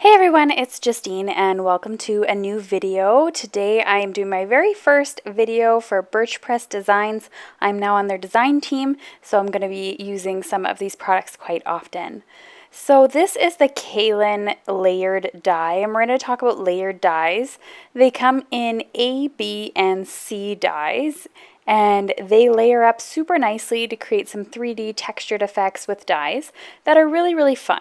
Hey everyone, it's Justine and welcome to a new video. Today I am doing my very first video for Birch Press Designs. I'm now on their design team, so I'm going to be using some of these products quite often. So this is the Calen Layered Die, and we're going to talk about layered dies. They come in A, B, and C dies, and they layer up super nicely to create some 3D textured effects with dies that are really fun.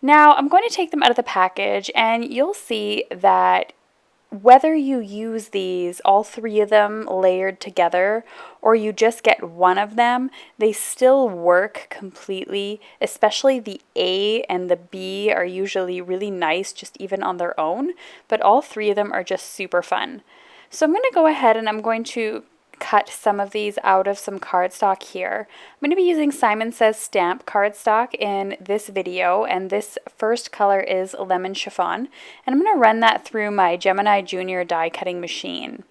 Now I'm going to take them out of the package and you'll see that whether you use these, all three of them layered together, or you just get one of them, they still work completely. Especially the A and the B are usually really nice just even on their own, but all three of them are just super fun. So I'm going to go ahead and I'm going to cut some of these out of some cardstock here. I'm going to be using Simon Says Stamp cardstock in this video, and this first color is Lemon Chiffon, and I'm going to run that through my GEMINI Junior die cutting machine.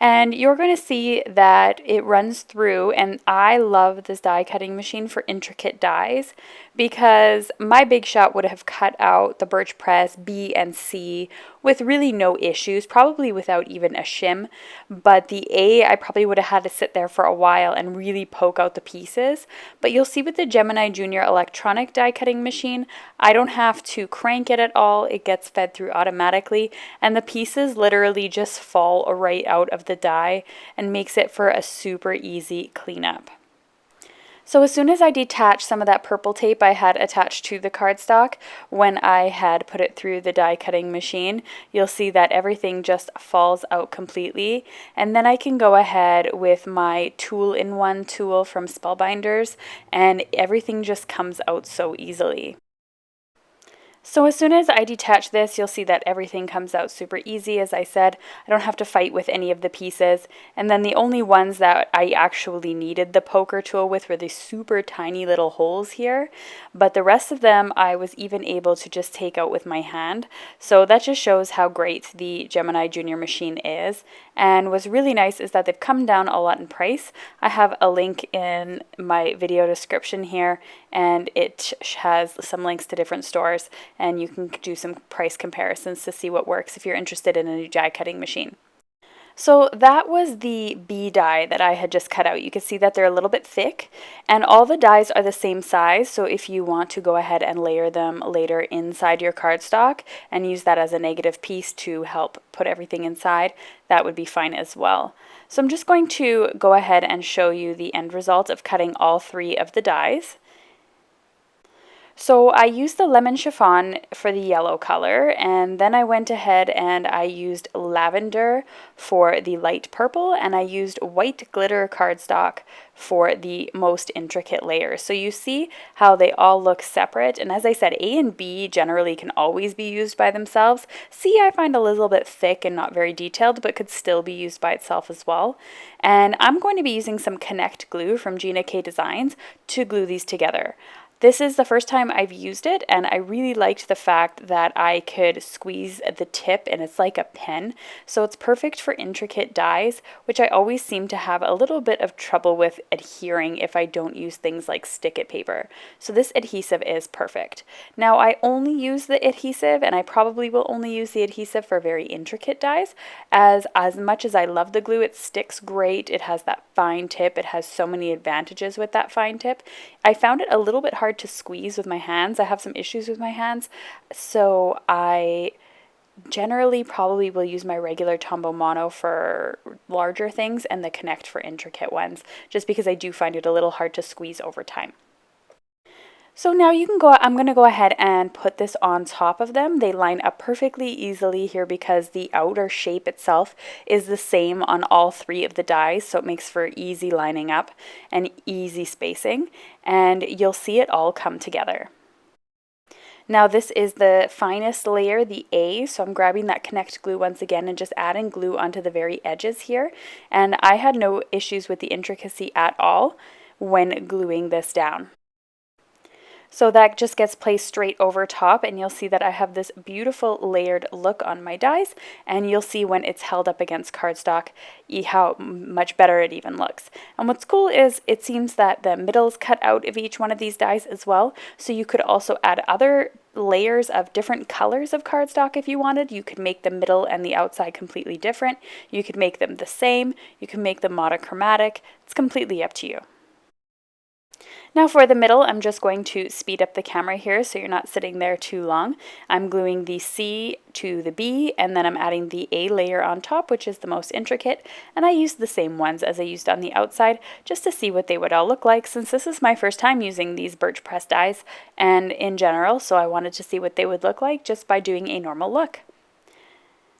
And you're going to see that it runs through, and I love this die cutting machine for intricate dies because my Big Shot would have cut out the Birch Press B and C with really no issues, probably without even a shim, but the A I probably would have had to sit there for a while and really poke out the pieces. But you'll see with the GEMINI Junior electronic die cutting machine, I don't have to crank it at all. It gets fed through automatically, and the pieces literally just fall right out of the die and makes it for a super easy cleanup. So as soon as I detached some of that purple tape I had attached to the cardstock when I had put it through the die cutting machine, you'll see that everything just falls out completely. And then I can go ahead with my tool-in-one tool from Spellbinders and everything just comes out so easily. So as soon as I detach this, you'll see that everything comes out super easy. As I said, I don't have to fight with any of the pieces. And then the only ones that I actually needed the poker tool with were these super tiny little holes here. But the rest of them I was even able to just take out with my hand. So that just shows how great the GEMINI Junior machine is. And what's really nice is that they've come down a lot in price. I have a link in my video description here, and it has some links to different stores, and you can do some price comparisons to see what works if you're interested in a new die cutting machine. So that was the B die that I had just cut out. You can see that they're a little bit thick, and all the dies are the same size, so if you want to go ahead and layer them later inside your cardstock and use that as a negative piece to help put everything inside, that would be fine as well. So I'm just going to go ahead and show you the end result of cutting all three of the dies. So I used the Lemon Chiffon for the yellow color, and then I went ahead and I used lavender for the light purple, and I used white glitter cardstock for the most intricate layers. So you see how they all look separate, and as I said, A and B generally can always be used by themselves. C I find a little bit thick and not very detailed, but could still be used by itself as well. And I'm going to be using some Connect glue from Gina K Designs to glue these together. This is the first time I've used it, and I really liked the fact that I could squeeze the tip and it's like a pen. So it's perfect for intricate dies, which I always seem to have a little bit of trouble with adhering if I don't use things like stick-it paper. So this adhesive is perfect. Now I only use the adhesive, and I probably will only use the adhesive for very intricate dies, as much as I love the glue, it sticks great. It has that fine tip. It has so many advantages with that fine tip. I found it a little bit hard to squeeze with my hands. I have some issues with my hands, so I generally probably will use my regular Tombow mono for larger things and the Connect for intricate ones, just because I do find it a little hard to squeeze over time. So now you can I'm going to go ahead and put this on top of them. They line up perfectly easily here because the outer shape itself is the same on all three of the dies, so it makes for easy lining up and easy spacing, and you'll see it all come together. Now this is the finest layer, the A, so I'm grabbing that Connect glue once again and just adding glue onto the very edges here, and I had no issues with the intricacy at all when gluing this down. So that just gets placed straight over top, and you'll see that I have this beautiful layered look on my dies, and you'll see when it's held up against cardstock how much better it even looks. And what's cool is it seems that the middle's cut out of each one of these dies as well, so you could also add other layers of different colors of cardstock if you wanted. You could make the middle and the outside completely different. You could make them the same. You can make them monochromatic. It's completely up to you. Now for the middle, I'm just going to speed up the camera here so you're not sitting there too long. I'm gluing the C to the B, and then I'm adding the A layer on top, which is the most intricate, and I used the same ones as I used on the outside just to see what they would all look like, since this is my first time using these birch press dies and in general, so I wanted to see what they would look like just by doing a normal look.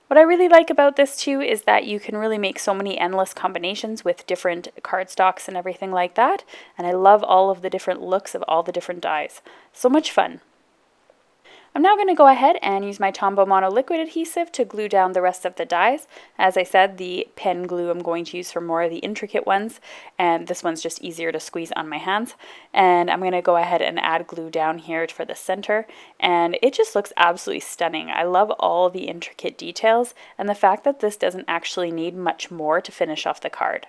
What I really like about this too is that you can really make so many endless combinations with different cardstocks and everything like that. And I love all of the different looks of all the different dies. So much fun. I'm now going to go ahead and use my Tombow Mono Liquid Adhesive to glue down the rest of the dies. As I said, the pen glue I'm going to use for more of the intricate ones, and this one's just easier to squeeze on my hands. And I'm going to go ahead and add glue down here for the center, and it just looks absolutely stunning. I love all the intricate details and the fact that this doesn't actually need much more to finish off the card.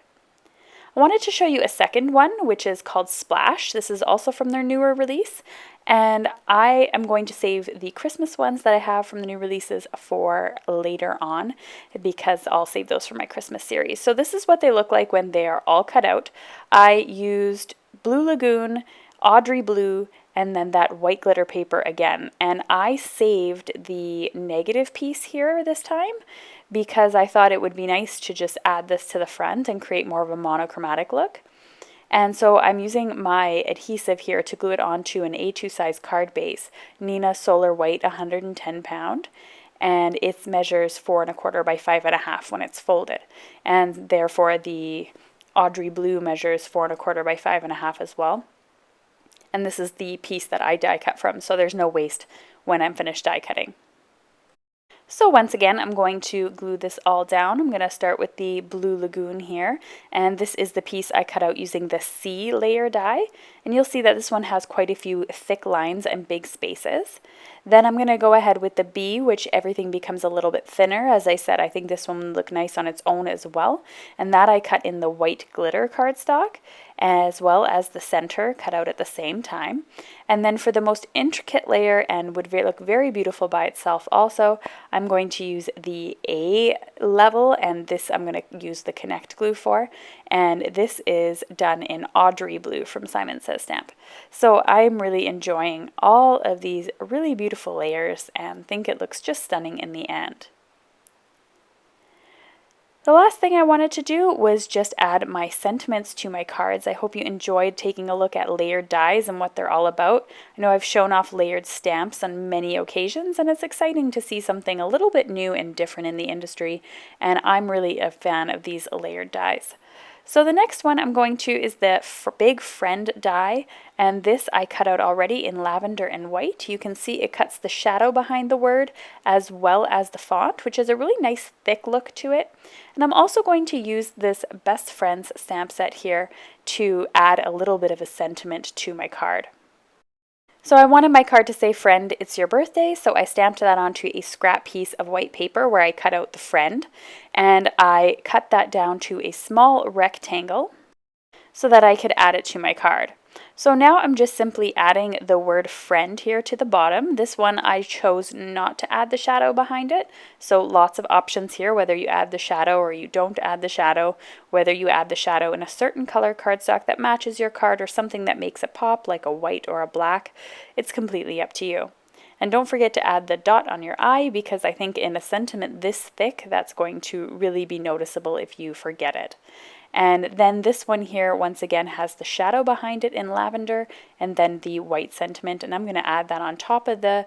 I wanted to show you a second one, which is called Splash. This is also from their newer release, and I am going to save the Christmas ones that I have from the new releases for later on, because I'll save those for my Christmas series. So this is what they look like when they are all cut out. I used Blue Lagoon, Audrey Blue, and then that white glitter paper again. And I saved the negative piece here this time because I thought it would be nice to just add this to the front and create more of a monochromatic look. And so I'm using my adhesive here to glue it onto an A2 size card base, Neenah Solar White 110 pound, and it measures 4 1/4 by 5 1/2 when it's folded. And therefore the Audrey Blue measures 4 1/4 by 5 1/2 as well. And this is the piece that I die cut from, so there's no waste when I'm finished die cutting. So once again, I'm going to glue this all down. I'm going to start with the Blue Lagoon here, and this is the piece I cut out using the C layer die, and you'll see that this one has quite a few thick lines and big spaces. Then I'm going to go ahead with the B, which everything becomes a little bit thinner. As I said, I think this one would look nice on its own as well, and that I cut in the white glitter cardstock, as well as the center cut out at the same time. And then for the most intricate layer, and would look very beautiful by itself also, I'm going to use the A level, and this I'm going to use the Connect glue for, and this is done in Audrey Blue from Simon Says Stamp. So I'm really enjoying all of these really beautiful layers and think it looks just stunning in the end. The last thing I wanted to do was just add my sentiments to my cards. I hope you enjoyed taking a look at layered dies and what they're all about. I know I've shown off layered stamps on many occasions, and it's exciting to see something a little bit new and different in the industry, and I'm really a fan of these layered dies. So the next one I'm going to is the Big Friend die, and this I cut out already in lavender and white. You can see it cuts the shadow behind the word as well as the font, which is a really nice thick look to it. And I'm also going to use this Best Friends stamp set here to add a little bit of a sentiment to my card. So I wanted my card to say, "Friend, it's your birthday," so I stamped that onto a scrap piece of white paper where I cut out the friend, and I cut that down to a small rectangle so that I could add it to my card. So now I'm just simply adding the word friend here to the bottom. This one I chose not to add the shadow behind it, so lots of options here, whether you add the shadow or you don't add the shadow, whether you add the shadow in a certain color cardstock that matches your card or something that makes it pop like a white or a black. It's completely up to you. And don't forget to add the dot on your eye, because I think in a sentiment this thick, that's going to really be noticeable if you forget it. And then this one here, once again, has the shadow behind it in lavender and then the white sentiment. And I'm going to add that on top of the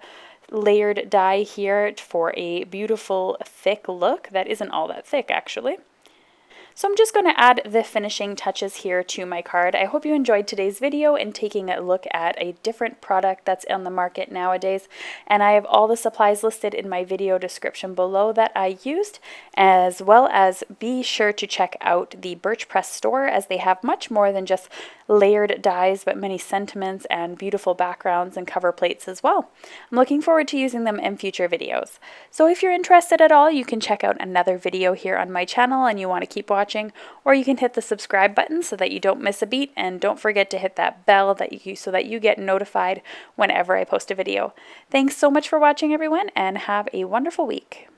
layered die here for a beautiful thick look that isn't all that thick actually. So I'm just going to add the finishing touches here to my card. I hope you enjoyed today's video and taking a look at a different product that's on the market nowadays. And I have all the supplies listed in my video description below that I used, as well as be sure to check out the Birch Press store, as they have much more than just layered dies, but many sentiments and beautiful backgrounds and cover plates as well. I'm looking forward to using them in future videos. So if you're interested at all, you can check out another video here on my channel and you want to keep watching watching, or you can hit the subscribe button so that you don't miss a beat, and don't forget to hit that bell so that you get notified whenever I post a video. Thanks so much for watching, everyone, and have a wonderful week.